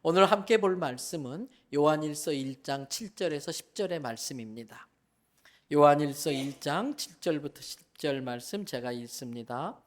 오늘 함께 볼 말씀은 요한일서 1장 7절에서 10절의 말씀입니다. 요한일서 1장 7절부터 10절 말씀 제가 읽습니다.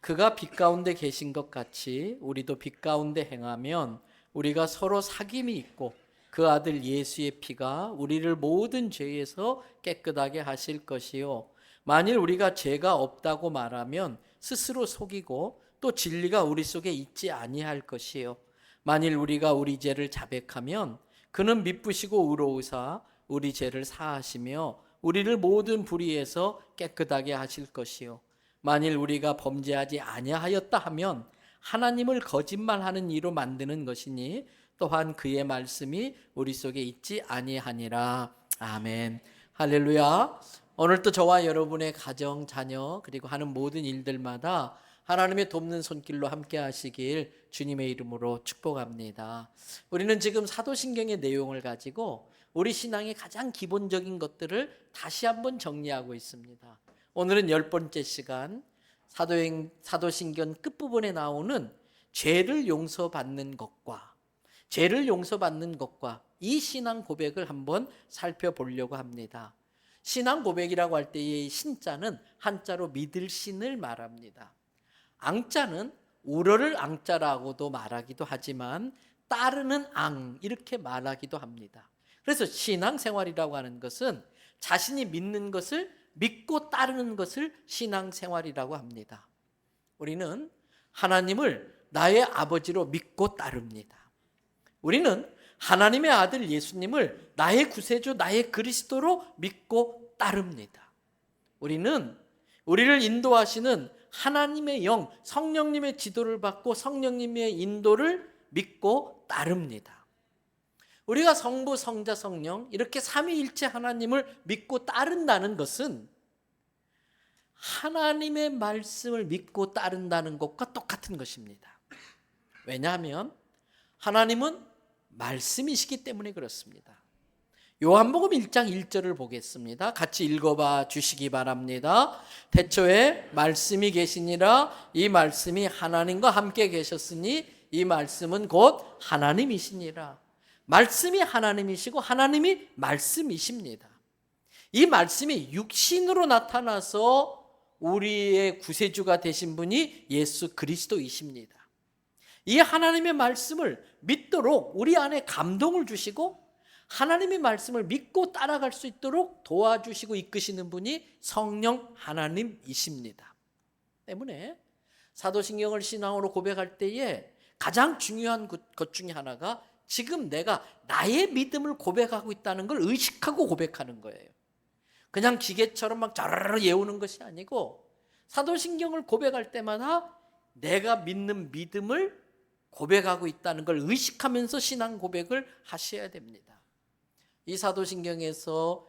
그가 빛 가운데 계신 것 같이 우리도 빛 가운데 행하면 우리가 서로 사귐이 있고 그 아들 예수의 피가 우리를 모든 죄에서 깨끗하게 하실 것이요, 만일 우리가 죄가 없다고 말하면 스스로 속이고 또 진리가 우리 속에 있지 아니할 것이요, 만일 우리가 우리 죄를 자백하면 그는 미쁘시고 의로우사 우리 죄를 사하시며 우리를 모든 불의에서 깨끗하게 하실 것이요, 만일 우리가 범죄하지 아니하였다 하면 하나님을 거짓말하는 이로 만드는 것이니 또한 그의 말씀이 우리 속에 있지 아니하니라. 아멘. 할렐루야. 오늘도 저와 여러분의 가정, 자녀 그리고 하는 모든 일들마다 하나님의 돕는 손길로 함께 하시길 주님의 이름으로 축복합니다. 우리는 지금 사도신경의 내용을 가지고 우리 신앙의 가장 기본적인 것들을 다시 한번 정리하고 있습니다. 오늘은 10번째 시간, 사도신경 끝부분에 나오는 죄를 용서받는 것과 이 신앙 고백을 한번 살펴보려고 합니다. 신앙 고백이라고 할 때의 신자는 한자로 믿을 신을 말합니다. 앙자는 우러를 앙자라고도 말하기도 하지만 따르는 앙 이렇게 말하기도 합니다. 그래서 신앙생활이라고 하는 것은 자신이 믿는 것을 믿고 따르는 것을 신앙생활이라고 합니다. 우리는 하나님을 나의 아버지로 믿고 따릅니다. 우리는 하나님의 아들 예수님을 나의 구세주, 나의 그리스도로 믿고 따릅니다. 우리는 우리를 인도하시는 하나님의 영, 성령님의 지도를 받고 성령님의 인도를 믿고 따릅니다. 우리가 성부, 성자, 성령 이렇게 삼위일체 하나님을 믿고 따른다는 것은 하나님의 말씀을 믿고 따른다는 것과 똑같은 것입니다. 왜냐하면 하나님은 말씀이시기 때문에 그렇습니다. 요한복음 1장 1절을 보겠습니다. 같이 읽어봐 주시기 바랍니다. 태초에 말씀이 계시니라. 이 말씀이 하나님과 함께 계셨으니 이 말씀은 곧 하나님이시니라. 말씀이 하나님이시고 하나님이 말씀이십니다. 이 말씀이 육신으로 나타나서 우리의 구세주가 되신 분이 예수 그리스도이십니다. 이 하나님의 말씀을 믿도록 우리 안에 감동을 주시고 하나님의 말씀을 믿고 따라갈 수 있도록 도와주시고 이끄시는 분이 성령 하나님이십니다. 때문에 사도신경을 신앙으로 고백할 때에 가장 중요한 것 중에 하나가 지금 내가 나의 믿음을 고백하고 있다는 걸 의식하고 고백하는 거예요. 그냥 기계처럼 막 자르르 외우는 것이 아니고 사도신경을 고백할 때마다 내가 믿는 믿음을 고백하고 있다는 걸 의식하면서 신앙 고백을 하셔야 됩니다. 이 사도신경에서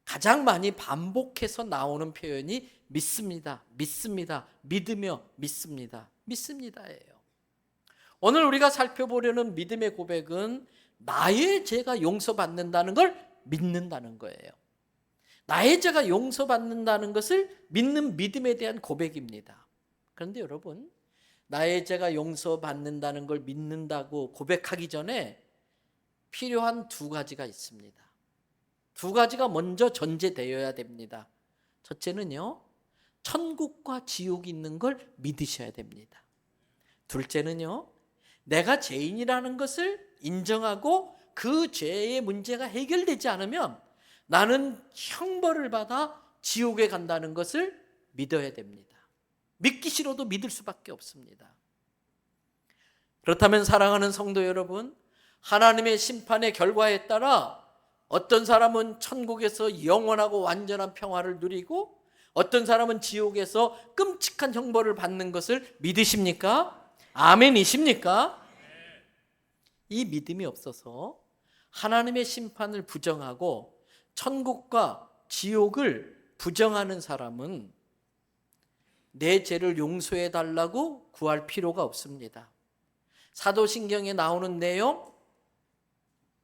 가장 많이 반복해서 나오는 표현이 믿습니다, 믿습니다, 믿으며 믿습니다, 믿습니다예요. 오늘 우리가 살펴보려는 믿음의 고백은 나의 죄가 용서받는다는 걸 믿는다는 거예요. 나의 죄가 용서받는다는 것을 믿는 믿음에 대한 고백입니다. 그런데 여러분, 나의 죄가 용서받는다는 걸 믿는다고 고백하기 전에 필요한 두 가지가 있습니다. 두 가지가 먼저 전제되어야 됩니다. 첫째는요, 천국과 지옥이 있는 걸 믿으셔야 됩니다. 둘째는요, 내가 죄인이라는 것을 인정하고 그 죄의 문제가 해결되지 않으면 나는 형벌을 받아 지옥에 간다는 것을 믿어야 됩니다. 믿기 싫어도 믿을 수밖에 없습니다. 그렇다면 사랑하는 성도 여러분, 하나님의 심판의 결과에 따라 어떤 사람은 천국에서 영원하고 완전한 평화를 누리고 어떤 사람은 지옥에서 끔찍한 형벌을 받는 것을 믿으십니까? 아멘이십니까? 이 믿음이 없어서 하나님의 심판을 부정하고 천국과 지옥을 부정하는 사람은 내 죄를 용서해 달라고 구할 필요가 없습니다. 사도신경에 나오는 내용,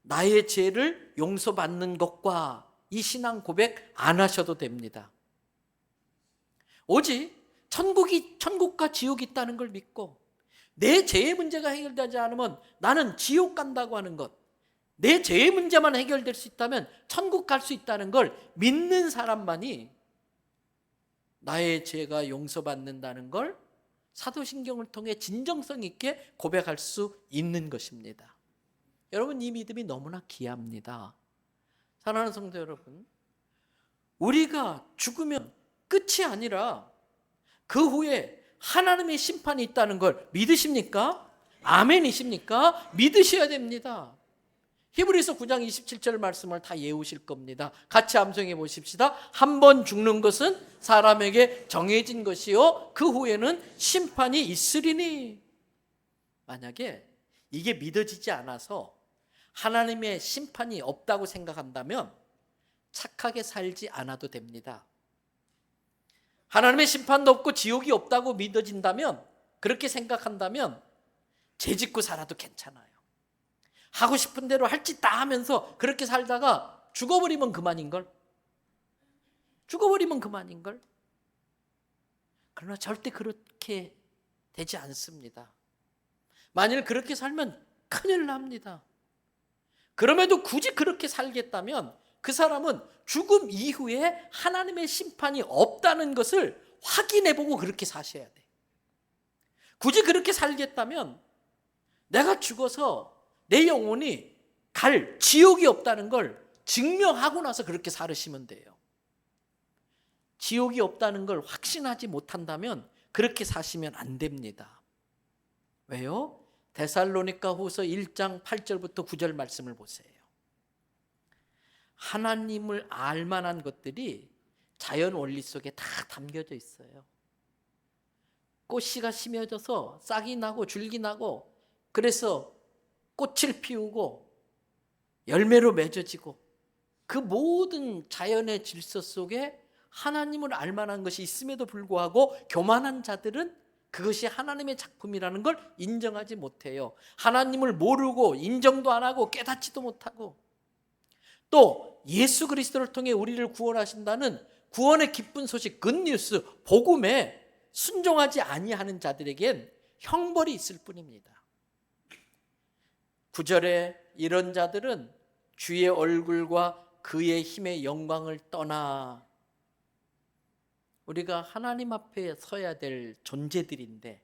나의 죄를 용서받는 것과 이 신앙 고백 안 하셔도 됩니다. 오직 천국과 지옥이 있다는 걸 믿고 내 죄의 문제가 해결되지 않으면 나는 지옥 간다고 하는 것, 내 죄의 문제만 해결될 수 있다면 천국 갈 수 있다는 걸 믿는 사람만이 나의 죄가 용서받는다는 걸 사도신경을 통해 진정성 있게 고백할 수 있는 것입니다. 여러분, 이 믿음이 너무나 귀합니다. 사랑하는 성도 여러분, 우리가 죽으면 끝이 아니라 그 후에 하나님의 심판이 있다는 걸 믿으십니까? 아멘이십니까? 믿으셔야 됩니다. 히브리서 9장 27절 말씀을 다 외우실 겁니다. 같이 암송해 보십시다. 한 번 죽는 것은 사람에게 정해진 것이요 그 후에는 심판이 있으리니. 만약에 이게 믿어지지 않아서 하나님의 심판이 없다고 생각한다면 착하게 살지 않아도 됩니다. 하나님의 심판도 없고 지옥이 없다고 믿어진다면, 그렇게 생각한다면 죄 짓고 살아도 괜찮아요. 하고 싶은 대로 할 짓 다 하면서 그렇게 살다가 죽어버리면 그만인걸. 죽어버리면 그만인걸. 그러나 절대 그렇게 되지 않습니다. 만일 그렇게 살면 큰일 납니다. 그럼에도 굳이 그렇게 살겠다면 그 사람은 죽음 이후에 하나님의 심판이 없다는 것을 확인해보고 그렇게 사셔야 돼. 굳이 그렇게 살겠다면 내가 죽어서 내 영혼이 갈 지옥이 없다는 걸 증명하고 나서 그렇게 살으시면 돼요. 지옥이 없다는 걸 확신하지 못한다면 그렇게 사시면 안 됩니다. 왜요? 데살로니가 후서 1장 8절부터 9절 말씀을 보세요. 하나님을 알 만한 것들이 자연 원리 속에 다 담겨져 있어요. 꽃씨가 심어져서 싹이 나고 줄기 나고, 그래서 꽃을 피우고 열매로 맺어지고, 그 모든 자연의 질서 속에 하나님을 알 만한 것이 있음에도 불구하고 교만한 자들은 그것이 하나님의 작품이라는 걸 인정하지 못해요. 하나님을 모르고 인정도 안 하고 깨닫지도 못하고, 또 예수 그리스도를 통해 우리를 구원하신다는 구원의 기쁜 소식, 굿뉴스, 복음에 순종하지 아니하는 자들에겐 형벌이 있을 뿐입니다. 9절에 이런 자들은 주의 얼굴과 그의 힘의 영광을 떠나, 우리가 하나님 앞에 서야 될 존재들인데,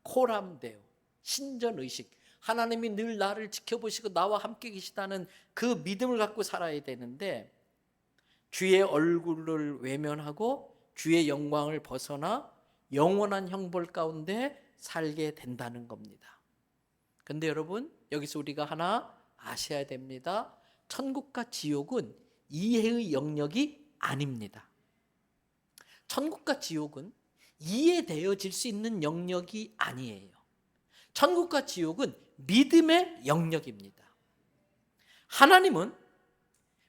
코람데오, 신전의식, 하나님이 늘 나를 지켜보시고 나와 함께 계시다는 그 믿음을 갖고 살아야 되는데, 주의 얼굴을 외면하고 주의 영광을 벗어나 영원한 형벌 가운데 살게 된다는 겁니다. 그런데 여러분, 여기서 우리가 하나 아셔야 됩니다. 천국과 지옥은 이해의 영역이 아닙니다. 천국과 지옥은 이해되어질 수 있는 영역이 아니에요. 천국과 지옥은 믿음의 영역입니다. 하나님은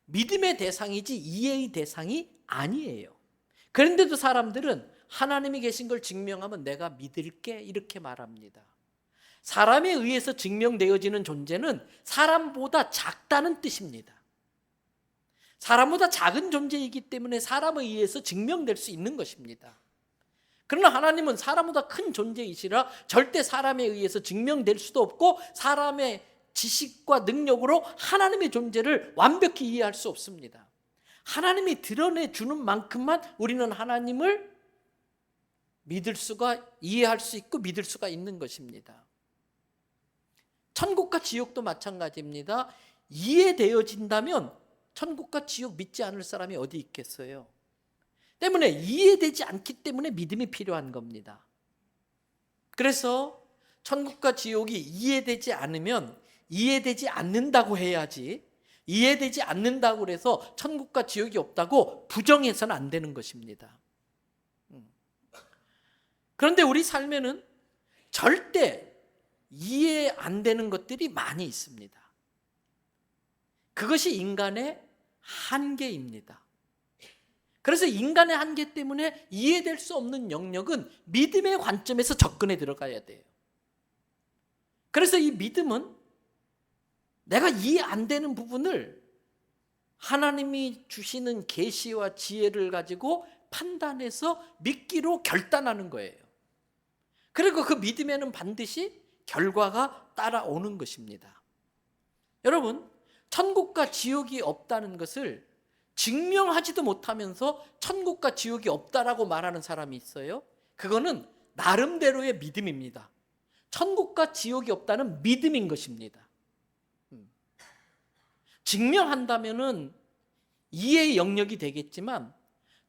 믿음의 대상이지 이해의 대상이 아니에요. 그런데도 사람들은 하나님이 계신 걸 증명하면 내가 믿을게, 이렇게 말합니다. 사람에 의해서 증명되어지는 존재는 사람보다 작다는 뜻입니다. 사람보다 작은 존재이기 때문에 사람에 의해서 증명될 수 있는 것입니다. 그러나 하나님은 사람보다 큰 존재이시라 절대 사람에 의해서 증명될 수도 없고, 사람의 지식과 능력으로 하나님의 존재를 완벽히 이해할 수 없습니다. 하나님이 드러내주는 만큼만 우리는 하나님을 믿을 수가, 이해할 수 있고 믿을 수가 있는 것입니다. 천국과 지옥도 마찬가지입니다. 이해되어진다면 천국과 지옥 믿지 않을 사람이 어디 있겠어요? 때문에 이해되지 않기 때문에 믿음이 필요한 겁니다. 그래서 천국과 지옥이 이해되지 않으면 이해되지 않는다고 해야지, 이해되지 않는다고 해서 천국과 지옥이 없다고 부정해서는 안 되는 것입니다. 그런데 우리 삶에는 절대 이해 안 되는 것들이 많이 있습니다. 그것이 인간의 한계입니다. 그래서 인간의 한계 때문에 이해될 수 없는 영역은 믿음의 관점에서 접근해 들어가야 돼요. 그래서 이 믿음은 내가 이해 안 되는 부분을 하나님이 주시는 계시와 지혜를 가지고 판단해서 믿기로 결단하는 거예요. 그리고 그 믿음에는 반드시 결과가 따라오는 것입니다. 여러분, 천국과 지옥이 없다는 것을 증명하지도 못하면서 천국과 지옥이 없다라고 말하는 사람이 있어요. 그거는 나름대로의 믿음입니다. 천국과 지옥이 없다는 믿음인 것입니다. 증명한다면은 이해의 영역이 되겠지만,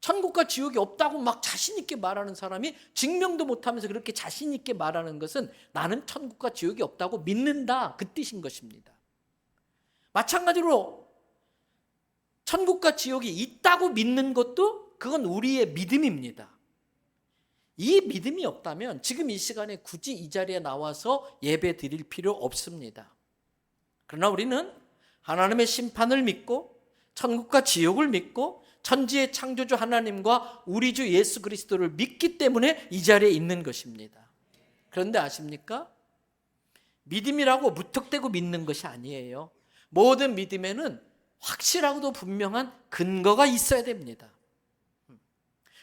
천국과 지옥이 없다고 막 자신 있게 말하는 사람이 증명도 못하면서 그렇게 자신 있게 말하는 것은 나는 천국과 지옥이 없다고 믿는다, 그 뜻인 것입니다. 마찬가지로 천국과 지옥이 있다고 믿는 것도 그건 우리의 믿음입니다. 이 믿음이 없다면 지금 이 시간에 굳이 이 자리에 나와서 예배 드릴 필요 없습니다. 그러나 우리는 하나님의 심판을 믿고 천국과 지옥을 믿고 천지의 창조주 하나님과 우리 주 예수 그리스도를 믿기 때문에 이 자리에 있는 것입니다. 그런데 아십니까? 믿음이라고 무턱대고 믿는 것이 아니에요. 모든 믿음에는 확실하고도 분명한 근거가 있어야 됩니다.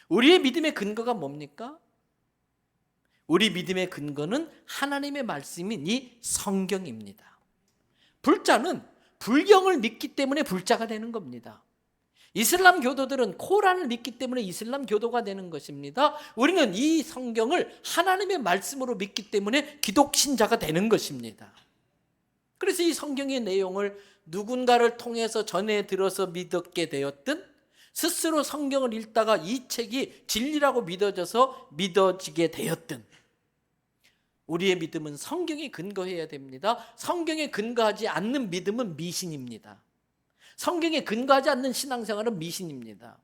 우리의 믿음의 근거가 뭡니까? 우리 믿음의 근거는 하나님의 말씀인 이 성경입니다. 불자는 불경을 믿기 때문에 불자가 되는 겁니다. 이슬람 교도들은 코란을 믿기 때문에 이슬람 교도가 되는 것입니다. 우리는 이 성경을 하나님의 말씀으로 믿기 때문에 기독 신자가 되는 것입니다. 그래서 이 성경의 내용을 누군가를 통해서 전해 들어서 믿게 되었든, 스스로 성경을 읽다가 이 책이 진리라고 믿어지게 되었든, 우리의 믿음은 성경에 근거해야 됩니다. 성경에 근거하지 않는 믿음은 미신입니다. 성경에 근거하지 않는 신앙생활은 미신입니다.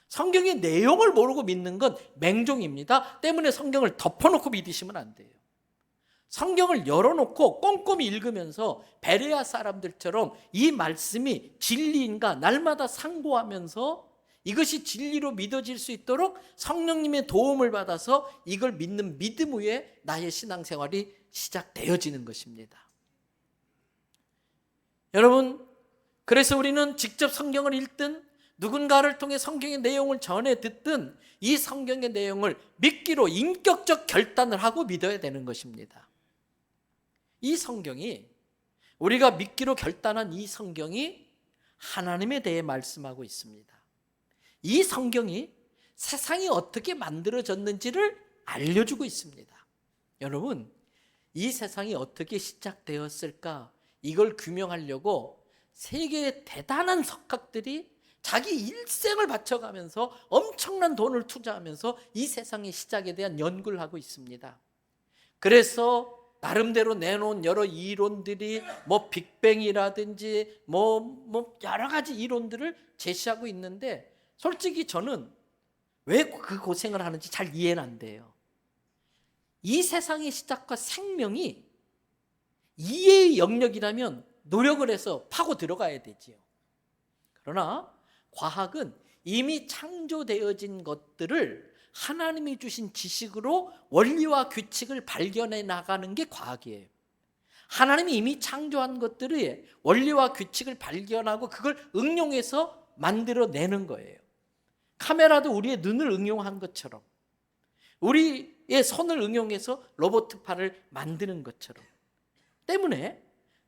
성경의 내용을 모르고 믿는 건 맹종입니다. 때문에 성경을 덮어놓고 믿으시면 안 돼요. 성경을 열어놓고 꼼꼼히 읽으면서 베레아 사람들처럼 이 말씀이 진리인가 날마다 상고하면서 이것이 진리로 믿어질 수 있도록 성령님의 도움을 받아서 이걸 믿는 믿음 위에 나의 신앙생활이 시작되어지는 것입니다. 여러분, 그래서 우리는 직접 성경을 읽든 누군가를 통해 성경의 내용을 전해 듣든 이 성경의 내용을 믿기로 인격적 결단을 하고 믿어야 되는 것입니다. 이 성경이, 우리가 믿기로 결단한 이 성경이 하나님에 대해 말씀하고 있습니다. 이 성경이 세상이 어떻게 만들어졌는지를 알려주고 있습니다. 여러분, 이 세상이 어떻게 시작되었을까? 이걸 규명하려고 세계의 대단한 석학들이 자기 일생을 바쳐가면서 엄청난 돈을 투자하면서 이 세상의 시작에 대한 연구를 하고 있습니다. 그래서 나름대로 내놓은 여러 이론들이 빅뱅이라든지 여러 가지 이론들을 제시하고 있는데, 솔직히 저는 왜 그 고생을 하는지 잘 이해는 안 돼요. 이 세상의 시작과 생명이 이해의 영역이라면 노력을 해서 파고 들어가야 되지요. 그러나 과학은 이미 창조되어진 것들을 하나님이 주신 지식으로 원리와 규칙을 발견해 나가는 게 과학이에요. 하나님이 이미 창조한 것들의 원리와 규칙을 발견하고 그걸 응용해서 만들어내는 거예요. 카메라도 우리의 눈을 응용한 것처럼, 우리의 손을 응용해서 로봇 팔을 만드는 것처럼, 때문에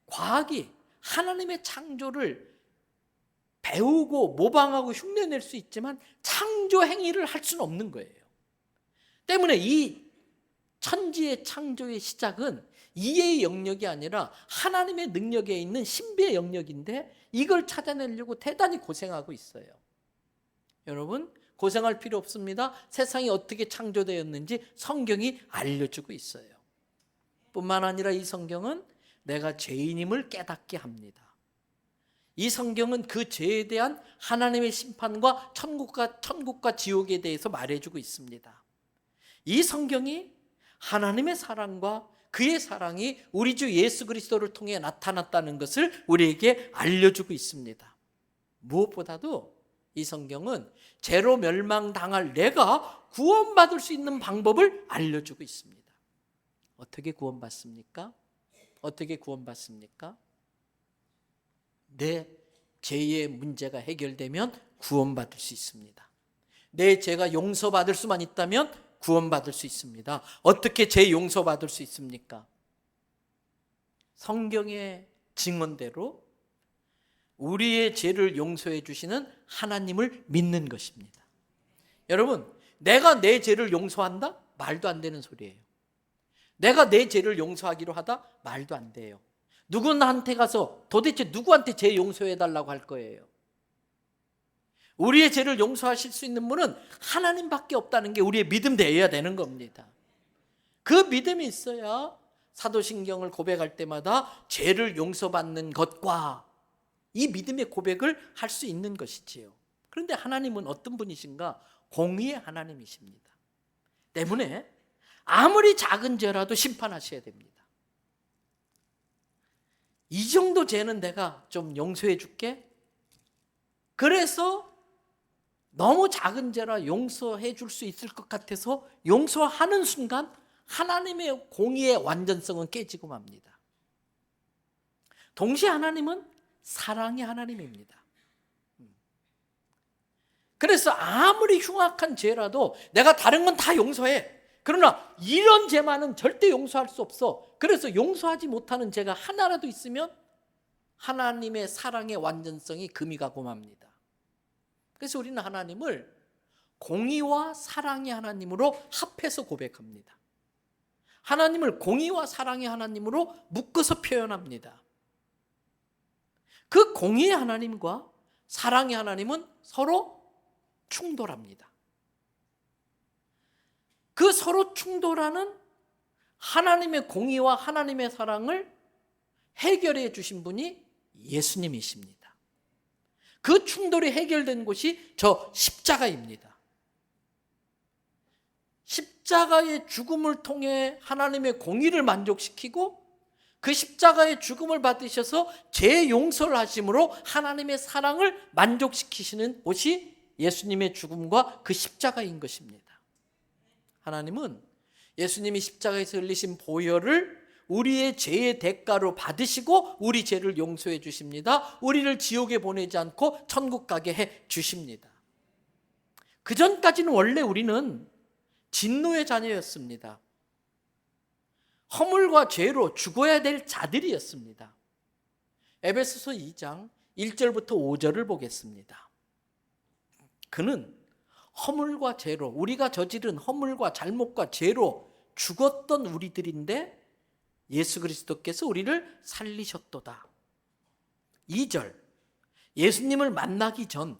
과학이 하나님의 창조를 배우고 모방하고 흉내낼 수 있지만 창조 행위를 할 수는 없는 거예요. 때문에 이 천지의 창조의 시작은 이해의 영역이 아니라 하나님의 능력에 있는 신비의 영역인데, 이걸 찾아내려고 대단히 고생하고 있어요. 여러분, 고생할 필요 없습니다. 세상이 어떻게 창조되었는지 성경이 알려주고 있어요. 뿐만 아니라 이 성경은 내가 죄인임을 깨닫게 합니다. 이 성경은 그 죄에 대한 하나님의 심판과 천국과 지옥에 대해서 말해주고 있습니다. 이 성경이 하나님의 사랑과 그의 사랑이 우리 주 예수 그리스도를 통해 나타났다는 것을 우리에게 알려주고 있습니다. 무엇보다도 이 성경은 죄로 멸망당할 내가 구원받을 수 있는 방법을 알려주고 있습니다. 어떻게 구원받습니까? 어떻게 구원받습니까? 내 죄의 문제가 해결되면 구원받을 수 있습니다. 내 죄가 용서받을 수만 있다면 구원받을 수 있습니다. 어떻게 죄 용서받을 수 있습니까? 성경의 증언대로 우리의 죄를 용서해 주시는 하나님을 믿는 것입니다. 여러분, 내가 내 죄를 용서한다? 말도 안 되는 소리예요. 내가 내 죄를 용서하기로 하다? 말도 안 돼요. 누구한테 가서 도대체 누구한테 죄 용서해 달라고 할 거예요? 우리의 죄를 용서하실 수 있는 분은 하나님밖에 없다는 게 우리의 믿음 되어야 되는 겁니다. 그 믿음이 있어야 사도신경을 고백할 때마다 죄를 용서받는 것과 이 믿음의 고백을 할 수 있는 것이지요. 그런데 하나님은 어떤 분이신가? 공의의 하나님이십니다. 때문에 아무리 작은 죄라도 심판하셔야 됩니다. 이 정도 죄는 내가 좀 용서해 줄게. 그래서 너무 작은 죄라 용서해 줄 수 있을 것 같아서 용서하는 순간 하나님의 공의의 완전성은 깨지고 맙니다. 동시에 하나님은 사랑의 하나님입니다. 그래서 아무리 흉악한 죄라도 내가 다른 건 다 용서해. 그러나 이런 죄만은 절대 용서할 수 없어. 그래서 용서하지 못하는 죄가 하나라도 있으면 하나님의 사랑의 완전성이 금이 가고 맙니다. 그래서 우리는 하나님을 공의와 사랑의 하나님으로 합해서 고백합니다. 하나님을 공의와 사랑의 하나님으로 묶어서 표현합니다. 그 공의의 하나님과 사랑의 하나님은 서로 충돌합니다. 그 서로 충돌하는 하나님의 공의와 하나님의 사랑을 해결해 주신 분이 예수님이십니다. 그 충돌이 해결된 곳이 저 십자가입니다. 십자가의 죽음을 통해 하나님의 공의를 만족시키고 그 십자가의 죽음을 받으셔서 죄 용서를 하심으로 하나님의 사랑을 만족시키시는 곳이 예수님의 죽음과 그 십자가인 것입니다. 하나님은 예수님이 십자가에서 흘리신 보혈을 우리의 죄의 대가로 받으시고 우리 죄를 용서해 주십니다. 우리를 지옥에 보내지 않고 천국 가게 해 주십니다. 그전까지는 원래 우리는 진노의 자녀였습니다. 허물과 죄로 죽어야 될 자들이었습니다. 에베소서 2장 1절부터 5절을 보겠습니다. 그는 허물과 죄로, 우리가 저지른 허물과 잘못과 죄로 죽었던 우리들인데 예수 그리스도께서 우리를 살리셨도다. 2절, 예수님을 만나기 전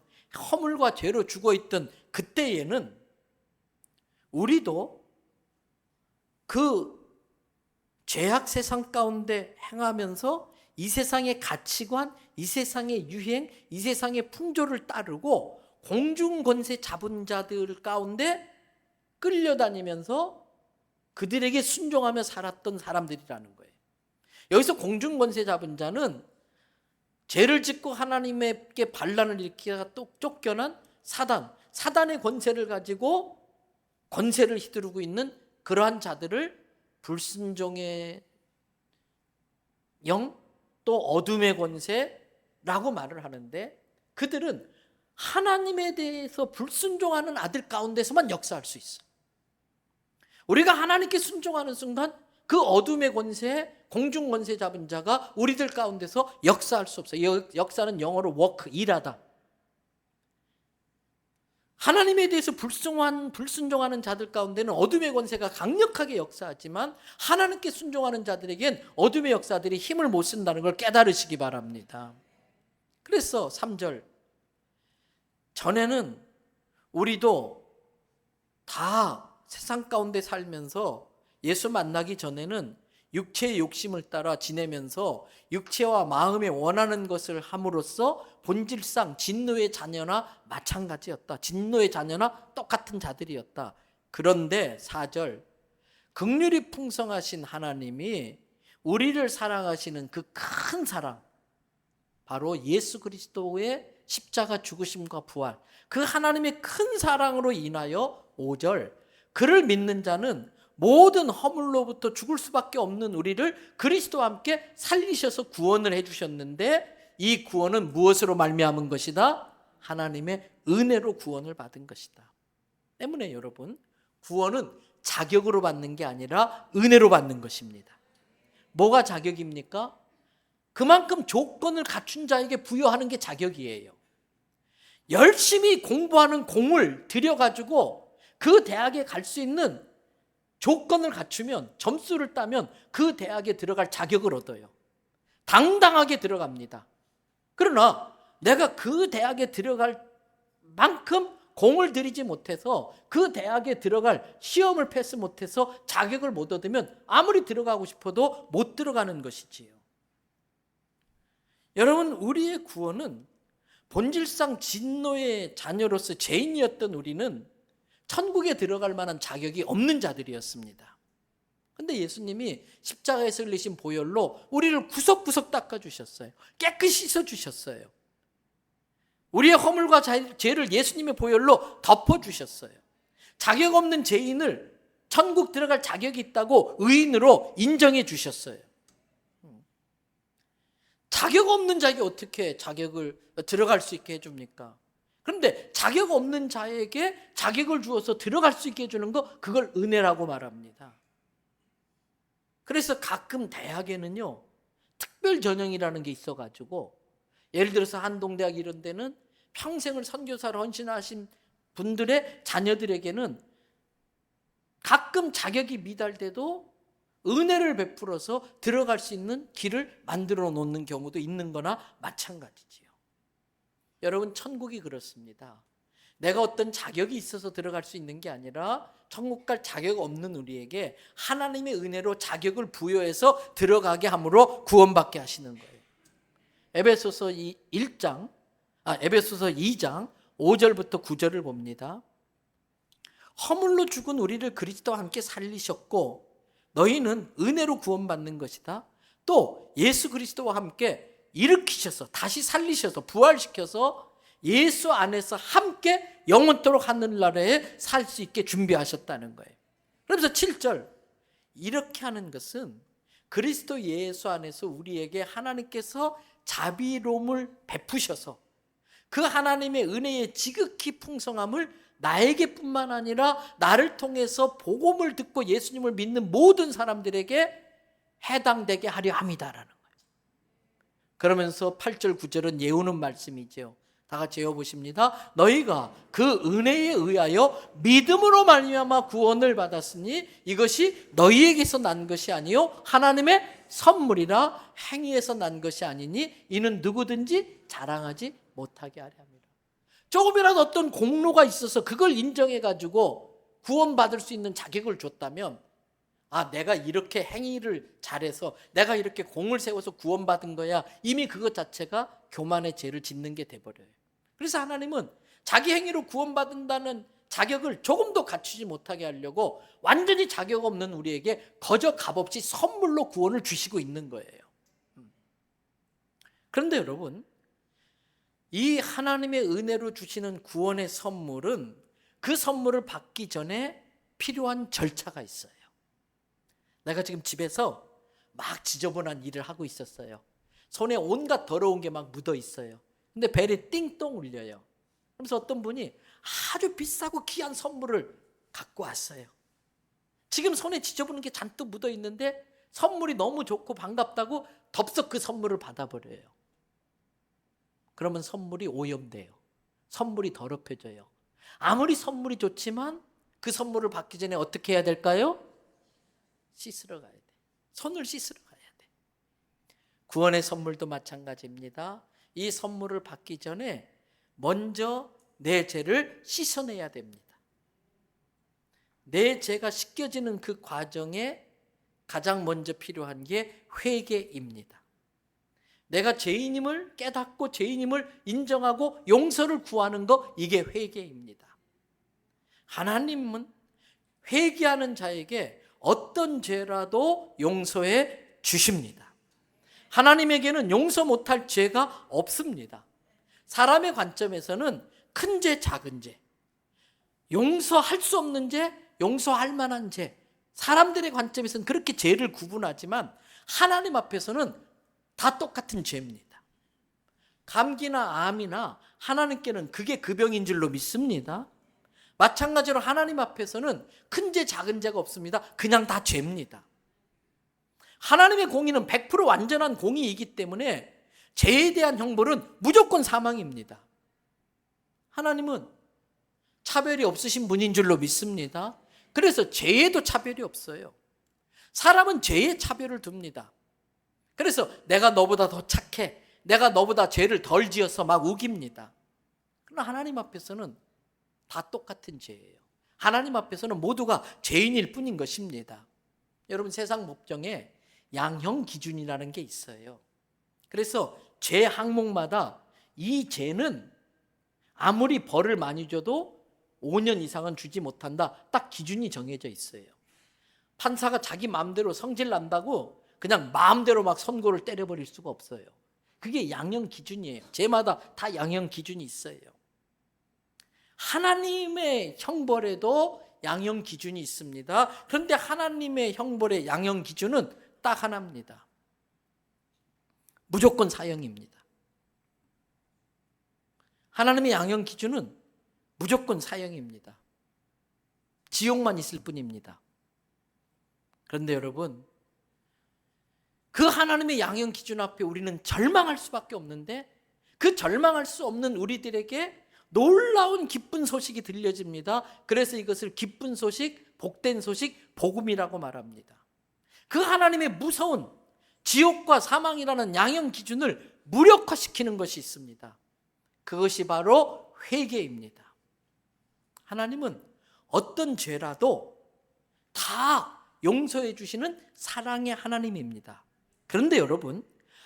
허물과 죄로 죽어있던 그때에는 우리도 그 죄악 세상 가운데 행하면서 이 세상의 가치관, 이 세상의 유행, 이 세상의 풍조를 따르고 공중권세 잡은 자들 가운데 끌려다니면서 그들에게 순종하며 살았던 사람들이라는 거예요. 여기서 공중권세 잡은 자는 죄를 짓고 하나님께 반란을 일으키다가 또 쫓겨난 사단의 권세를 가지고 권세를 휘두르고 있는 그러한 자들을 불순종의 영, 또 어둠의 권세라고 말을 하는데 그들은 하나님에 대해서 불순종하는 아들 가운데서만 역사할 수 있어. 우리가 하나님께 순종하는 순간 그 어둠의 권세, 공중 권세 잡은 자가 우리들 가운데서 역사할 수 없어요. 역사는 영어로 work, 일하다. 하나님에 대해서 불순종하는 자들 가운데는 어둠의 권세가 강력하게 역사하지만 하나님께 순종하는 자들에겐 어둠의 역사들이 힘을 못 쓴다는 걸 깨달으시기 바랍니다. 그래서 3절, 전에는 우리도 다 세상 가운데 살면서 예수 만나기 전에는 육체의 욕심을 따라 지내면서 육체와 마음에 원하는 것을 함으로써 본질상 진노의 자녀나 마찬가지였다. 진노의 자녀나 똑같은 자들이었다. 그런데 4절, 긍휼이 풍성하신 하나님이 우리를 사랑하시는 그 큰 사랑, 바로 예수 그리스도의 십자가 죽으심과 부활, 그 하나님의 큰 사랑으로 인하여 5절, 그를 믿는 자는 모든 허물로부터 죽을 수밖에 없는 우리를 그리스도와 함께 살리셔서 구원을 해주셨는데 이 구원은 무엇으로 말미암은 것이다? 하나님의 은혜로 구원을 받은 것이다. 때문에 여러분, 구원은 자격으로 받는 게 아니라 은혜로 받는 것입니다. 뭐가 자격입니까? 그만큼 조건을 갖춘 자에게 부여하는 게 자격이에요. 열심히 공부하는 공을 들여가지고 그 대학에 갈 수 있는 조건을 갖추면, 점수를 따면 그 대학에 들어갈 자격을 얻어요. 당당하게 들어갑니다. 그러나 내가 그 대학에 들어갈 만큼 공을 들이지 못해서, 그 대학에 들어갈 시험을 패스 못해서 자격을 못 얻으면 아무리 들어가고 싶어도 못 들어가는 것이지요. 여러분, 우리의 구원은 본질상 진노의 자녀로서 죄인이었던 우리는 천국에 들어갈 만한 자격이 없는 자들이었습니다. 그런데 예수님이 십자가에서 흘리신 보혈로 우리를 구석구석 닦아주셨어요. 깨끗이 씻어주셨어요. 우리의 허물과 죄를 예수님의 보혈로 덮어주셨어요. 자격 없는 죄인을 천국 들어갈 자격이 있다고 의인으로 인정해 주셨어요. 자격 없는 자에게 어떻게 자격을 들어갈 수 있게 해줍니까? 그런데 자격 없는 자에게 자격을 주어서 들어갈 수 있게 해주는 거, 그걸 은혜라고 말합니다. 그래서 가끔 대학에는요, 특별 전형이라는 게 있어가지고, 예를 들어서 한동대학 이런 데는 평생을 선교사로 헌신하신 분들의 자녀들에게는 가끔 자격이 미달돼도 은혜를 베풀어서 들어갈 수 있는 길을 만들어 놓는 경우도 있는 거나 마찬가지지요. 여러분, 천국이 그렇습니다. 내가 어떤 자격이 있어서 들어갈 수 있는 게 아니라 천국 갈 자격 없는 우리에게 하나님의 은혜로 자격을 부여해서 들어가게 함으로 구원받게 하시는 거예요. 에베소서 2장 5절부터 9절을 봅니다. 허물로 죽은 우리를 그리스도와 함께 살리셨고 너희는 은혜로 구원받는 것이다. 또 예수 그리스도와 함께 일으키셔서, 다시 살리셔서, 부활시켜서 예수 안에서 함께 영원토록 하늘나라에 살 수 있게 준비하셨다는 거예요. 그러면서 7절, 이렇게 하는 것은 그리스도 예수 안에서 우리에게 하나님께서 자비로움을 베푸셔서 그 하나님의 은혜의 지극히 풍성함을 나에게뿐만 아니라 나를 통해서 복음을 듣고 예수님을 믿는 모든 사람들에게 해당되게 하려 함이다라는 거예요. 그러면서 8절 9절은 예우는 말씀이죠. 다 같이 외워보십니다. 너희가 그 은혜에 의하여 믿음으로 말미암아 구원을 받았으니 이것이 너희에게서 난 것이 아니요 하나님의 선물이라. 행위에서 난 것이 아니니 이는 누구든지 자랑하지 못하게 하려 함이라. 조금이라도 어떤 공로가 있어서 그걸 인정해가지고 구원받을 수 있는 자격을 줬다면, 내가 이렇게 행위를 잘해서 내가 이렇게 공을 세워서 구원받은 거야, 이미 그것 자체가 교만의 죄를 짓는 게 돼버려요. 그래서 하나님은 자기 행위로 구원받는다는 자격을 조금도 갖추지 못하게 하려고 완전히 자격 없는 우리에게 거저 값없이 선물로 구원을 주시고 있는 거예요. 그런데 여러분, 이 하나님의 은혜로 주시는 구원의 선물은 그 선물을 받기 전에 필요한 절차가 있어요. 내가 지금 집에서 막 지저분한 일을 하고 있었어요. 손에 온갖 더러운 게 막 묻어 있어요. 근데 벨이 띵동 울려요. 그러면서 어떤 분이 아주 비싸고 귀한 선물을 갖고 왔어요. 지금 손에 지저분한 게 잔뜩 묻어 있는데 선물이 너무 좋고 반갑다고 덥석 그 선물을 받아버려요. 그러면 선물이 오염돼요. 선물이 더럽혀져요. 아무리 선물이 좋지만 그 선물을 받기 전에 어떻게 해야 될까요? 씻으러 가야 돼. 손을 씻으러 가야 돼. 구원의 선물도 마찬가지입니다. 이 선물을 받기 전에 먼저 내 죄를 씻어내야 됩니다. 내 죄가 씻겨지는 그 과정에 가장 먼저 필요한 게 회개입니다. 내가 죄인임을 깨닫고 죄인임을 인정하고 용서를 구하는 거, 이게 회개입니다. 하나님은 회개하는 자에게 어떤 죄라도 용서해 주십니다. 하나님에게는 용서 못할 죄가 없습니다. 사람의 관점에서는 큰 죄, 작은 죄, 용서할 수 없는 죄, 용서할 만한 죄, 사람들의 관점에서는 그렇게 죄를 구분하지만 하나님 앞에서는 다 똑같은 죄입니다. 감기나 암이나 하나님께는 그게 그 병인 줄로 믿습니다. 마찬가지로 하나님 앞에서는 큰 죄 작은 죄가 없습니다. 그냥 다 죄입니다. 하나님의 공의는 100% 완전한 공의이기 때문에 죄에 대한 형벌은 무조건 사망입니다. 하나님은 차별이 없으신 분인 줄로 믿습니다. 그래서 죄에도 차별이 없어요. 사람은 죄에 차별을 둡니다. 그래서 내가 너보다 더 착해, 내가 너보다 죄를 덜 지어서 막 우깁니다. 그러나 하나님 앞에서는 다 똑같은 죄예요. 하나님 앞에서는 모두가 죄인일 뿐인 것입니다. 여러분, 세상 법정에 양형 기준이라는 게 있어요. 그래서 죄 항목마다 이 죄는 아무리 벌을 많이 줘도 5년 이상은 주지 못한다. 딱 기준이 정해져 있어요. 판사가 자기 마음대로 성질 난다고 그냥 마음대로 막 선고를 때려버릴 수가 없어요. 그게 양형 기준이에요. 죄마다 다 양형 기준이 있어요. 하나님의 형벌에도 양형 기준이 있습니다. 그런데 하나님의 형벌의 양형 기준은 딱 하나입니다. 무조건 사형입니다. 하나님의 양형 기준은 무조건 사형입니다. 지옥만 있을 뿐입니다. 그런데 여러분, 그 하나님의 양형 기준 앞에 우리는 절망할 수밖에 없는데, 그 절망할 수 없는 우리들에게 놀라운 기쁜 소식이 들려집니다. 그래서 이것을 기쁜 소식, 복된 소식, 복음이라고 말합니다. 그 하나님의 무서운 지옥과 사망이라는 양형 기준을 무력화시키는 것이 있습니다. 그것이 바로 회개입니다. 하나님은 어떤 죄라도 다 용서해 주시는 사랑의 하나님입니다. 그런데 여러분,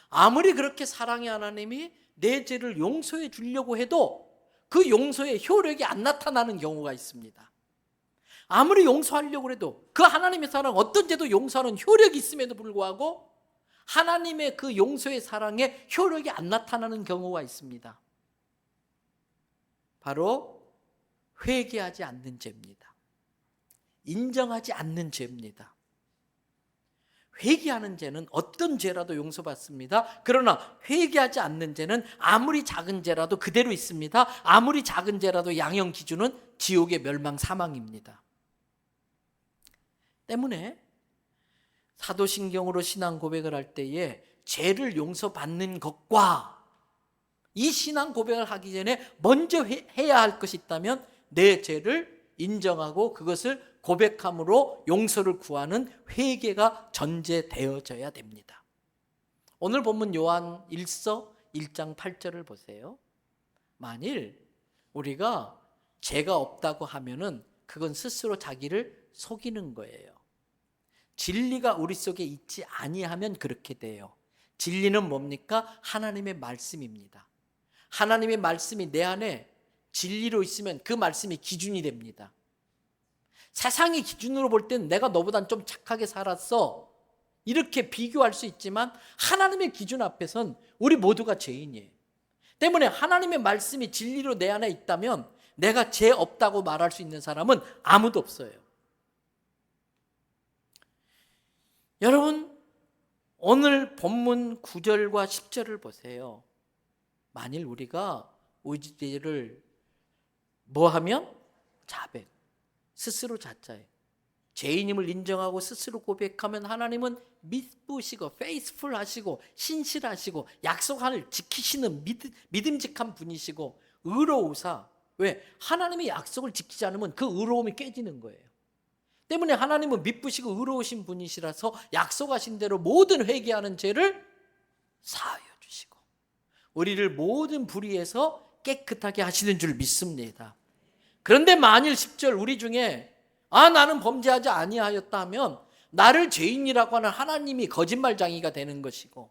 아무리 그렇게 사랑의 하나님이 내 죄를 용서해 주려고 해도 그 용서의 효력이 안 나타나는 경우가 있습니다. 아무리 용서하려고 해도 그 하나님의 사랑, 어떤 죄도 용서하는 효력이 있음에도 불구하고 하나님의 그 용서의 사랑에 효력이 안 나타나는 경우가 있습니다. 바로 회개하지 않는 죄입니다. 인정하지 않는 죄입니다. 회개하는 죄는 어떤 죄라도 용서받습니다. 그러나 회개하지 않는 죄는 아무리 작은 죄라도 그대로 있습니다. 아무리 작은 죄라도 양형 기준은 지옥의 멸망, 사망입니다. 때문에 사도신경으로 신앙 고백을 할 때에 죄를 용서받는 것과 이 신앙 고백을 하기 전에 먼저 해야 할 것이 있다면 내 죄를 인정하고 그것을 고백함으로 용서를 구하는 회개가 전제되어져야 됩니다. 오늘 본문 요한 1서 1장 8절을 보세요. 만일 우리가 죄가 없다고 하면은 그건 스스로 자기를 속이는 거예요. 진리가 우리 속에 있지 아니하면 그렇게 돼요. 진리는 뭡니까? 하나님의 말씀입니다. 하나님의 말씀이 내 안에 진리로 있으면 그 말씀이 기준이 됩니다. 세상의 기준으로 볼 때는 내가 너보단 좀 착하게 살았어, 이렇게 비교할 수 있지만 하나님의 기준 앞에선 우리 모두가 죄인이에요. 때문에 하나님의 말씀이 진리로 내 안에 있다면 내가 죄 없다고 말할 수 있는 사람은 아무도 없어요. 여러분, 오늘 본문 9절과 10절을 보세요. 만일 우리가 우리 죄를 뭐하면? 자백, 스스로 자자해. 죄인임을 인정하고 스스로 고백하면 하나님은 믿으시고 페이스풀 하시고 신실하시고 약속을 지키시는 믿음직한 분이시고 의로우사. 왜? 하나님의 약속을 지키지 않으면 그 의로움이 깨지는 거예요. 때문에 하나님은 믿으시고 의로우신 분이시라서 약속하신 대로 모든 회개하는 죄를 사하여 주시고 우리를 모든 불의에서 깨끗하게 하시는 줄 믿습니다. 그런데 만일 10절 우리 중에 나는 범죄하지 아니하였다 하면 나를 죄인이라고 하는 하나님이 거짓말장이가 되는 것이고,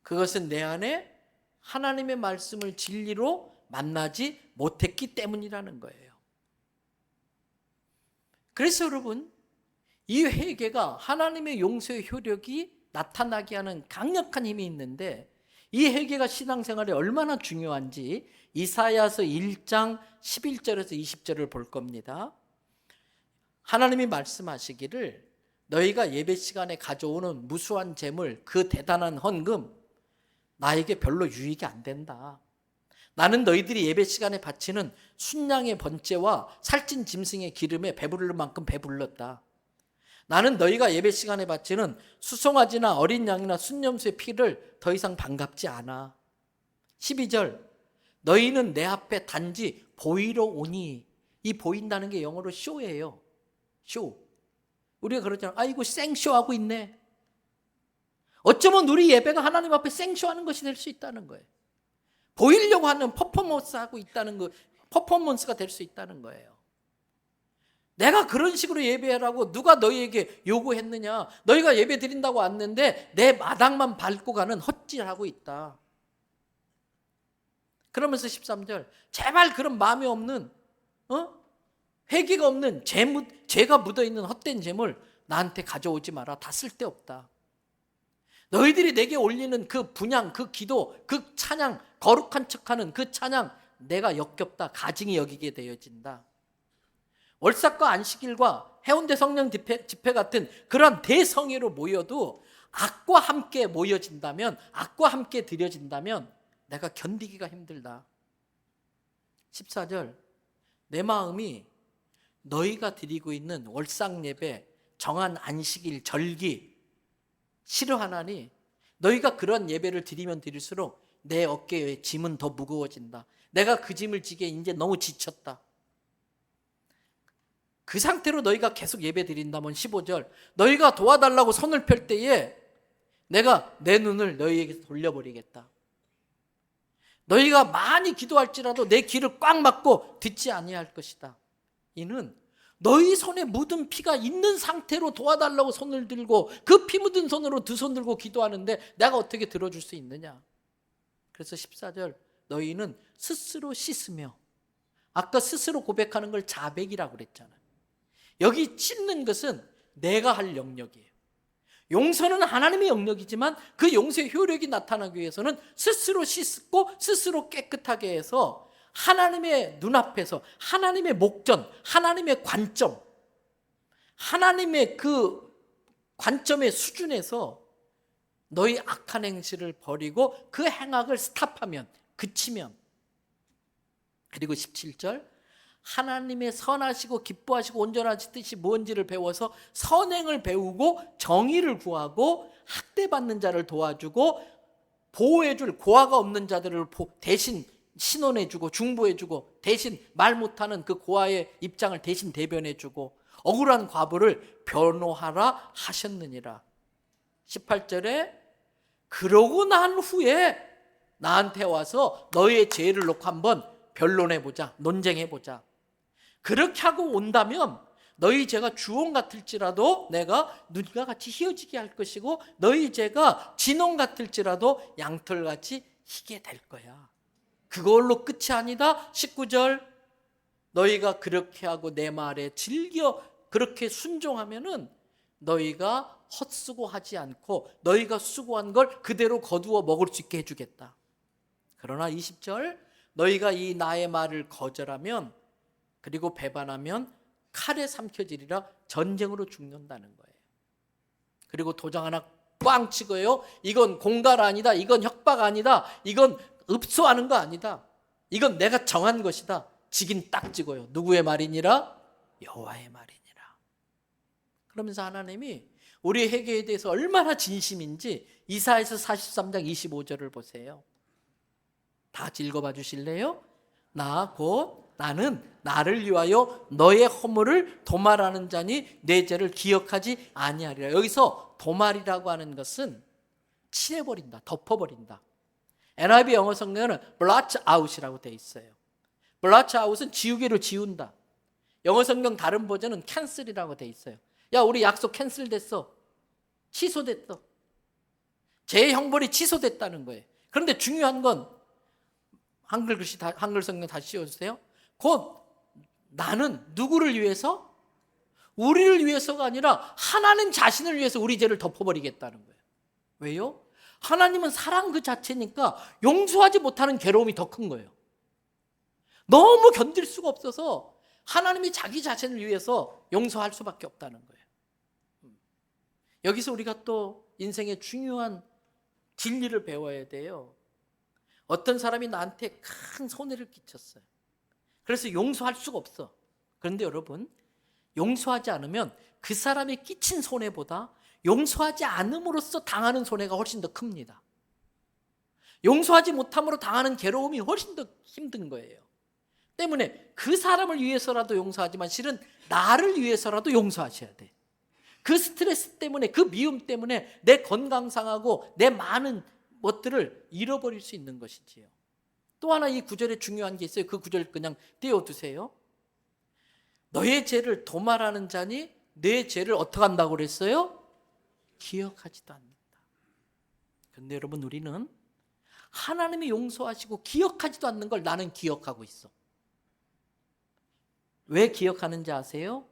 그것은 내 안에 하나님의 말씀을 진리로 만나지 못했기 때문이라는 거예요. 그래서 여러분, 이 회개가 하나님의 용서의 효력이 나타나게 하는 강력한 힘이 있는데, 이 회개가 신앙생활에 얼마나 중요한지 이사야서 1장 11절에서 20절을 볼 겁니다. 하나님이 말씀하시기를 너희가 예배 시간에 가져오는 무수한 재물, 그 대단한 헌금 나에게 별로 유익이 안 된다. 나는 너희들이 예배 시간에 바치는 순양의 번제와 살찐 짐승의 기름에 배부를 만큼 배불렀다. 나는 너희가 예배 시간에 바치는 수송아지나 어린 양이나 순염소의 피를 더 이상 반갑지 않아. 12절, 너희는 내 앞에 단지 보이러 오니. 이 보인다는 게 영어로 쇼예요. 쇼. 우리가 그러잖아. 아이고 생쇼하고 있네. 어쩌면 우리 예배가 하나님 앞에 생쇼하는 것이 될 수 있다는 거예요. 보이려고 하는 퍼포먼스하고 있다는 거, 퍼포먼스가 될 수 있다는 거예요. 내가 그런 식으로 예배하라고 누가 너희에게 요구했느냐? 너희가 예배 드린다고 왔는데 내 마당만 밟고 가는 헛질하고 있다. 그러면서 13절, 제발 그런 마음이 없는, 회개가 없는 죄가 묻어있는 헛된 재물 나한테 가져오지 마라. 다 쓸데없다. 너희들이 내게 올리는 그 분향, 그 기도, 그 찬양, 거룩한 척하는 그 찬양 내가 역겹다. 가증히 여기게 되어진다. 월삭과 안식일과 해운대 성령 집회 같은 그런 대성회로 모여도 악과 함께 모여진다면, 악과 함께 드려진다면 내가 견디기가 힘들다. 14절, 내 마음이 너희가 드리고 있는 월삭 예배, 정한 안식일, 절기 싫어하나니 너희가 그런 예배를 드리면 드릴수록 내 어깨에 짐은 더 무거워진다. 내가 그 짐을 지기에 이제 너무 지쳤다. 그 상태로 너희가 계속 예배 드린다면 15절, 너희가 도와달라고 손을 펼 때에 내가 내 눈을 너희에게 돌려버리겠다. 너희가 많이 기도할지라도 내 귀를 꽉 막고 듣지 아니할 것이다. 이는 너희 손에 묻은 피가 있는 상태로 도와달라고 손을 들고 그 피 묻은 손으로 두 손 들고 기도하는데 내가 어떻게 들어줄 수 있느냐. 그래서 14절, 너희는 스스로 씻으며, 아까 스스로 고백하는 걸 자백이라고 그랬잖아요. 여기 씻는 것은 내가 할 영역이에요. 용서는 하나님의 영역이지만 그 용서의 효력이 나타나기 위해서는 스스로 씻고 스스로 깨끗하게 해서 하나님의 눈앞에서 하나님의 목전, 하나님의 관점, 하나님의 그 관점의 수준에서 너희 악한 행실을 버리고 그 행악을 스탑하면, 그치면, 그리고 17절, 하나님의 선하시고 기뻐하시고 온전하신 뜻이 뭔지를 배워서 선행을 배우고 정의를 구하고 학대받는 자를 도와주고 보호해줄 고아가 없는 자들을 대신 신원해주고 중보해주고 대신 말 못하는 그 고아의 입장을 대신 대변해주고 억울한 과부를 변호하라 하셨느니라. 18절에 그러고 난 후에 나한테 와서 너희의 죄를 놓고 한번 변론해보자, 논쟁해보자. 그렇게 하고 온다면 너희 죄가 주홍 같을지라도 내가 눈과 같이 희어지게 할 것이고 너희 죄가 진홍 같을지라도 양털같이 희게 될 거야. 그걸로 끝이 아니다. 19절, 너희가 그렇게 하고 내 말에 즐겨 그렇게 순종하면은 너희가 헛수고하지 않고 너희가 수고한 걸 그대로 거두어 먹을 수 있게 해주겠다. 그러나 20절, 너희가 이 나의 말을 거절하면 그리고 배반하면 칼에 삼켜지리라. 전쟁으로 죽는다는 거예요. 그리고 도장 하나 꽝 치고요. 이건 공갈 아니다. 이건 협박 아니다. 이건 읍소하는 거 아니다. 이건 내가 정한 것이다. 직인 딱 찍어요. 누구의 말이니라? 여호와의 말이니라. 그러면서 하나님이 우리의 회개에 대해서 얼마나 진심인지 이사야서 43장 25절을 보세요. 다 같이 읽어봐 주실래요? 나는 나를 위하여 너의 허물을 도말하는 자니 내 죄를 기억하지 아니하리라. 여기서 도말이라고 하는 것은 칠해버린다, 덮어버린다. NIV 영어 성경에는 blot out이라고 되어 있어요. blot out은 지우개로 지운다. 영어 성경 다른 버전은 cancel이라고 되어 있어요. 야, 우리 약속 캔슬됐어. 취소됐어. 제 형벌이 취소됐다는 거예요. 그런데 중요한 건 한글 글씨 한글 성경 다시 씌워주세요. 곧 나는 누구를 위해서? 우리를 위해서가 아니라 하나님 자신을 위해서 우리 죄를 덮어버리겠다는 거예요. 왜요? 하나님은 사랑 그 자체니까 용서하지 못하는 괴로움이 더 큰 거예요. 너무 견딜 수가 없어서 하나님이 자기 자신을 위해서 용서할 수밖에 없다는 거예요. 여기서 우리가 또 인생의 중요한 진리를 배워야 돼요. 어떤 사람이 나한테 큰 손해를 끼쳤어요. 그래서 용서할 수가 없어. 그런데 여러분, 용서하지 않으면 그 사람이 끼친 손해보다 용서하지 않음으로써 당하는 손해가 훨씬 더 큽니다. 용서하지 못함으로 당하는 괴로움이 훨씬 더 힘든 거예요. 때문에 그 사람을 위해서라도 용서하지만 실은 나를 위해서라도 용서하셔야 돼. 그 스트레스 때문에, 그 미움 때문에 내 건강 상하고 내 많은 것들을 잃어버릴 수 있는 것이지요. 또 하나 이 구절에 중요한 게 있어요. 그 구절 그냥 띄워두세요. 너의 죄를 도말하는 자니 내 죄를 어떻게 한다고 그랬어요? 기억하지도 않는다. 그런데 여러분, 우리는 하나님이 용서하시고 기억하지도 않는 걸 나는 기억하고 있어. 왜 기억하는지 아세요?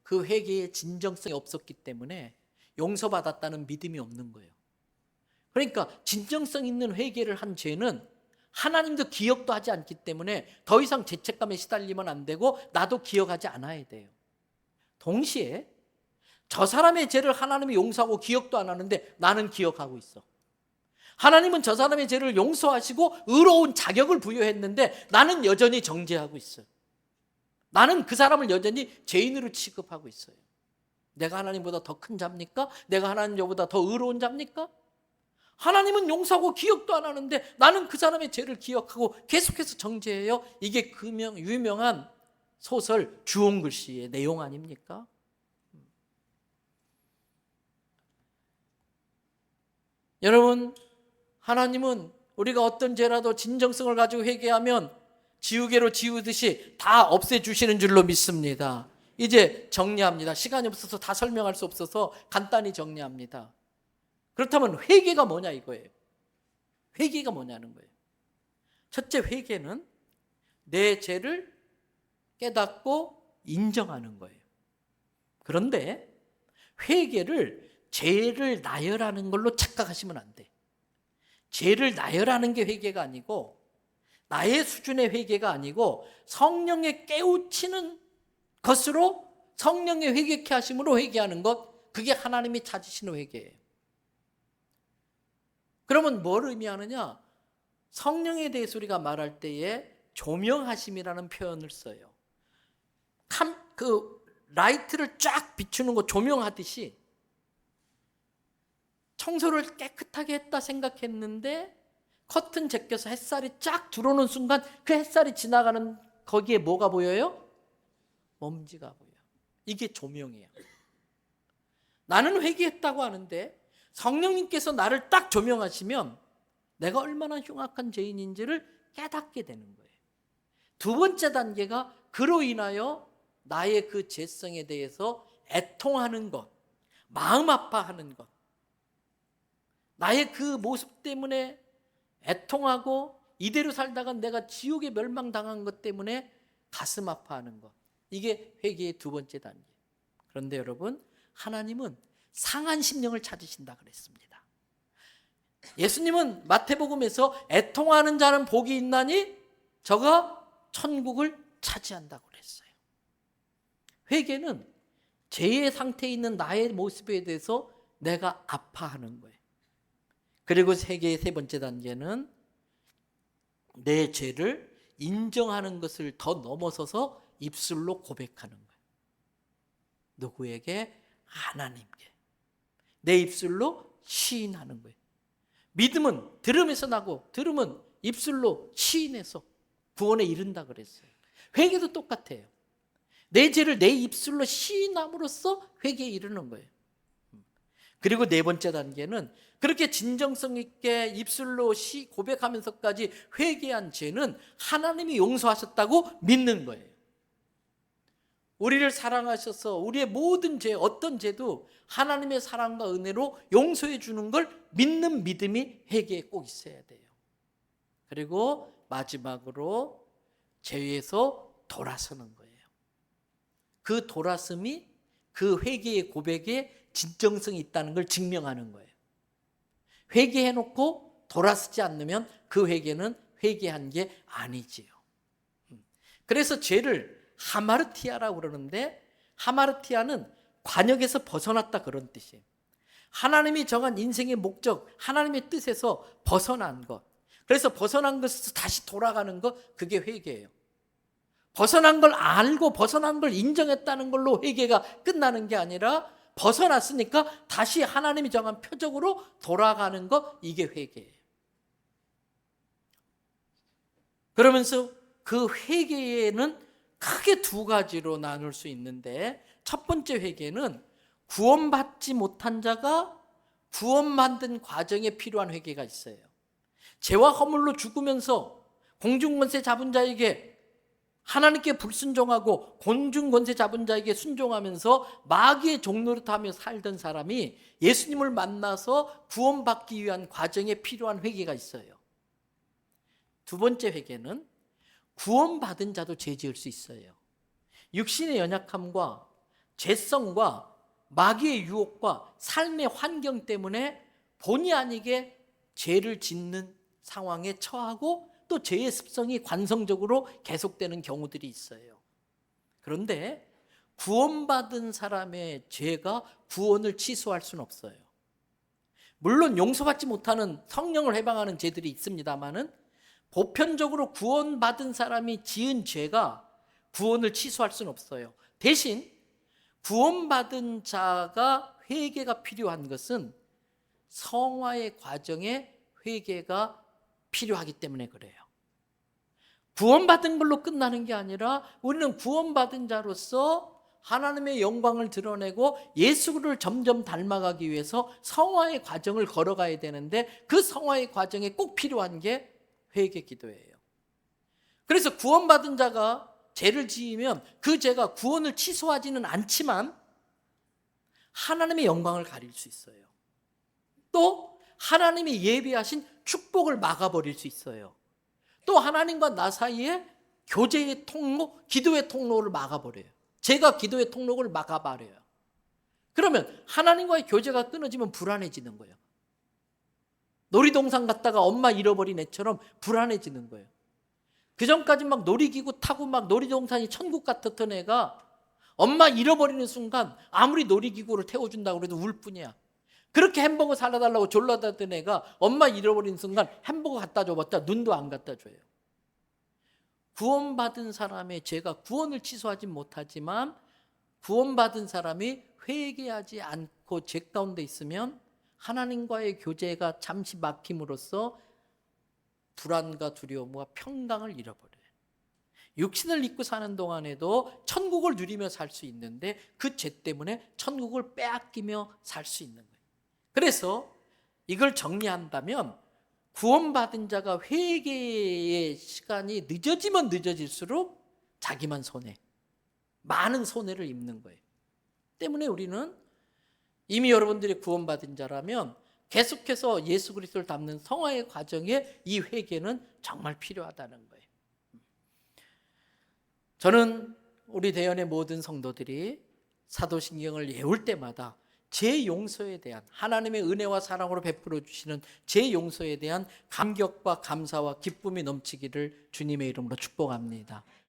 그 회개의 진정성이 없었기 때문에 용서받았다는 믿음이 없는 거예요. 그러니까 진정성 있는 회개를 한 죄는 하나님도 기억도 하지 않기 때문에 더 이상 죄책감에 시달리면 안 되고 나도 기억하지 않아야 돼요. 동시에 저 사람의 죄를 하나님이 용서하고 기억도 안 하는데 나는 기억하고 있어. 하나님은 저 사람의 죄를 용서하시고 의로운 자격을 부여했는데 나는 여전히 정죄하고 있어요. 나는 그 사람을 여전히 죄인으로 취급하고 있어요. 내가 하나님보다 더 큰 자입니까? 내가 하나님보다 더 의로운 자입니까? 하나님은 용서하고 기억도 안 하는데 나는 그 사람의 죄를 기억하고 계속해서 정죄해요. 이게 그 유명한 소설 주홍글씨의 내용 아닙니까? 여러분, 하나님은 우리가 어떤 죄라도 진정성을 가지고 회개하면 지우개로 지우듯이 다 없애주시는 줄로 믿습니다. 이제 정리합니다. 시간이 없어서 다 설명할 수 없어서 간단히 정리합니다. 그렇다면 회개가 뭐냐 이거예요. 회개가 뭐냐는 거예요. 첫째, 회개는 내 죄를 깨닫고 인정하는 거예요. 그런데 회개를 죄를 나열하는 걸로 착각하시면 안 돼. 죄를 나열하는 게 회개가 아니고 나의 수준의 회개가 아니고 성령의 깨우치는 것으로 성령의 회개케 하심으로 회개하는 것, 그게 하나님이 찾으시는 회개예요. 그러면 뭘 의미하느냐? 성령에 대해서 우리가 말할 때에 조명하심이라는 표현을 써요. 그 라이트를 쫙 비추는 거 조명하듯이 청소를 깨끗하게 했다 생각했는데 커튼 제껴서 햇살이 쫙 들어오는 순간 그 햇살이 지나가는 거기에 뭐가 보여요? 먼지가 보여요. 이게 조명이에요. 나는 회개했다고 하는데 성령님께서 나를 딱 조명하시면 내가 얼마나 흉악한 죄인인지를 깨닫게 되는 거예요. 두 번째 단계가 그로 인하여 나의 그 죄성에 대해서 애통하는 것, 마음 아파하는 것, 나의 그 모습 때문에 애통하고 이대로 살다가 내가 지옥에 멸망당한 것 때문에 가슴 아파하는 것, 이게 회개의 두 번째 단계. 그런데 여러분, 하나님은 상한 심령을 찾으신다 그랬습니다. 예수님은 마태복음에서 애통하는 자는 복이 있나니 저가 천국을 차지한다고 그랬어요. 회개는 죄의 상태에 있는 나의 모습에 대해서 내가 아파하는 거예요. 그리고 회개의 세 번째 단계는 내 죄를 인정하는 것을 더 넘어서서 입술로 고백하는 거예요. 누구에게? 하나님께. 내 입술로 시인하는 거예요. 믿음은 들음에서 나고 들음은 입술로 시인해서 구원에 이른다 그랬어요. 회개도 똑같아요. 내 죄를 내 입술로 시인함으로써 회개에 이르는 거예요. 그리고 네 번째 단계는 그렇게 진정성 있게 입술로 고백하면서까지 회개한 죄는 하나님이 용서하셨다고 믿는 거예요. 우리를 사랑하셔서 우리의 모든 죄, 어떤 죄도 하나님의 사랑과 은혜로 용서해 주는 걸 믿는 믿음이 회개에 꼭 있어야 돼요. 그리고 마지막으로 죄에서 돌아서는 거예요. 그 돌아섬이 그 회개의 고백에 진정성이 있다는 걸 증명하는 거예요. 회개해놓고 돌아서지 않으면 그 회개는 회개한 게 아니지요. 그래서 죄를 하마르티아라고 그러는데, 하마르티아는 관역에서 벗어났다 그런 뜻이에요. 하나님이 정한 인생의 목적, 하나님의 뜻에서 벗어난 것, 그래서 벗어난 것에서 다시 돌아가는 것, 그게 회개예요. 벗어난 걸 알고 벗어난 걸 인정했다는 걸로 회개가 끝나는 게 아니라 벗어났으니까 다시 하나님이 정한 표적으로 돌아가는 것, 이게 회개예요. 그러면서 그 회개에는 크게 두 가지로 나눌 수 있는데, 첫 번째 회개는 구원받지 못한 자가 구원받는 과정에 필요한 회개가 있어요. 죄와 허물로 죽으면서 공중권세 잡은 자에게 하나님께 불순종하고 공중권세 잡은 자에게 순종하면서 마귀의 종노릇하며 살던 사람이 예수님을 만나서 구원받기 위한 과정에 필요한 회개가 있어요. 두 번째 회개는 구원받은 자도 죄 지을 수 있어요. 육신의 연약함과 죄성과 마귀의 유혹과 삶의 환경 때문에 본의 아니게 죄를 짓는 상황에 처하고 또 죄의 습성이 관성적으로 계속되는 경우들이 있어요. 그런데 구원받은 사람의 죄가 구원을 취소할 수는 없어요. 물론 용서받지 못하는 성령을 해방하는 죄들이 있습니다만은 보편적으로 구원받은 사람이 지은 죄가 구원을 취소할 수는 없어요. 대신 구원받은 자가 회개가 필요한 것은 성화의 과정에 회개가 필요하기 때문에 그래요. 구원받은 걸로 끝나는 게 아니라 우리는 구원받은 자로서 하나님의 영광을 드러내고 예수를 점점 닮아가기 위해서 성화의 과정을 걸어가야 되는데, 그 성화의 과정에 꼭 필요한 게 회개 기도예요. 그래서 구원받은 자가 죄를 지으면 그 죄가 구원을 취소하지는 않지만 하나님의 영광을 가릴 수 있어요. 또 하나님이 예비하신 축복을 막아버릴 수 있어요. 또 하나님과 나 사이에 교제의 통로, 기도의 통로를 막아버려요. 제가 기도의 통로를 막아버려요. 그러면 하나님과의 교제가 끊어지면 불안해지는 거예요. 놀이동산 갔다가 엄마 잃어버린 애처럼 불안해지는 거예요. 그전까지 막 놀이기구 타고 막 놀이동산이 천국 같았던 애가 엄마 잃어버리는 순간 아무리 놀이기구를 태워준다고 해도 울 뿐이야. 그렇게 햄버거 사달라고 졸라다던 애가 엄마 잃어버린 순간 햄버거 갖다 줘봤자 눈도 안 갖다 줘요. 구원받은 사람의 죄가 구원을 취소하지 못하지만 구원받은 사람이 회개하지 않고 죄 가운데 있으면 하나님과의 교제가 잠시 막힘으로써 불안과 두려움과 평강을 잃어버려요. 육신을 입고 사는 동안에도 천국을 누리며 살 수 있는데 그 죄 때문에 천국을 빼앗기며 살 수 있는 거예요. 그래서 이걸 정리한다면 구원받은 자가 회개의 시간이 늦어지면 늦어질수록 자기만 손해, 많은 손해를 입는 거예요. 때문에 우리는 이미 여러분들이 구원받은 자라면 계속해서 예수 그리스도를 닮는 성화의 과정에 이 회개는 정말 필요하다는 거예요. 저는 우리 대연의 모든 성도들이 사도신경을 외울 때마다 제 용서에 대한, 하나님의 은혜와 사랑으로 베풀어 주시는 제 용서에 대한 감격과 감사와 기쁨이 넘치기를 주님의 이름으로 축복합니다.